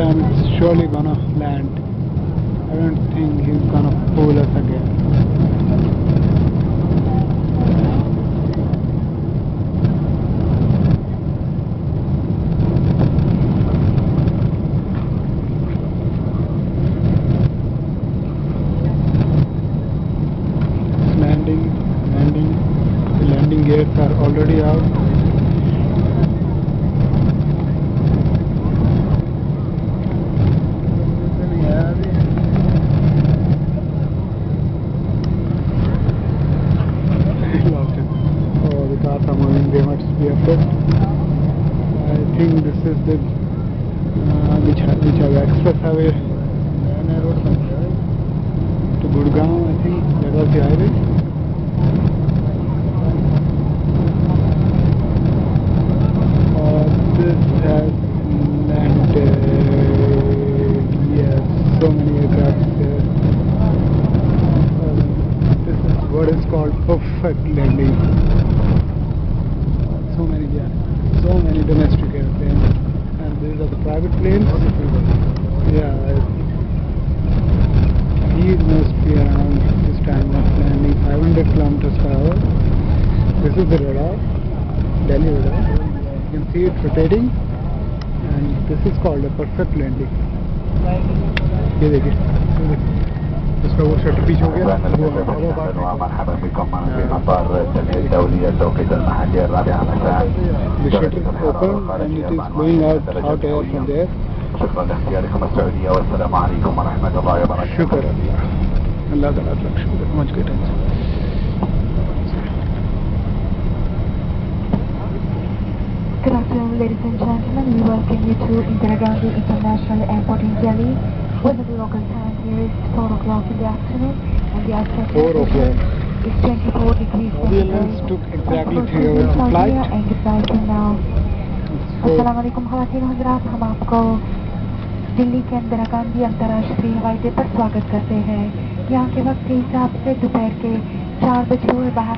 time it's surely gonna land. I don't think he's gonna fool us again. The landing gears are already out. Lost it. Oh, the cars are moving, they must be afraid. I think this is the which have express highway to Gurgaon. I think that was the highway. This has landed. Yes, so many aircraft there. This is what is called perfect landing. So many domestic airplanes, and these are the private planes. Yeah, these must be around this time of landing 500 kilometers per hour. This is the radar, Delhi radar. You can see it rotating, and this is called a perfect landing. ये देखिए, इसका वो shutter पीछे हो गया, the shutter is open and it is blowing out hot air from there. شكرا لاختياركم السعودية والسلام عليكم ورحمة الله وبركاته. شكرا الله تعالى شكرا much good answer. Good afternoon, ladies and gentlemen. We welcome you to Gandhi International Airport in Delhi. Weather the local time here is 4 o'clock in the afternoon, and the outside temperature is 24 degrees Centigrade. Took exactly 3 hours to flight. And goodbye till now. अस्सलाम वालेकुम ख़वातीन हज़रात, हम आपको दिल्ली के इंदिरा गांधी अंतर्राष्ट्रीय हवाई अड्डे पर स्वागत करते हैं। यहाँ के वक्त के हिसाब से दोपहर के 4 बजे हुए बाहर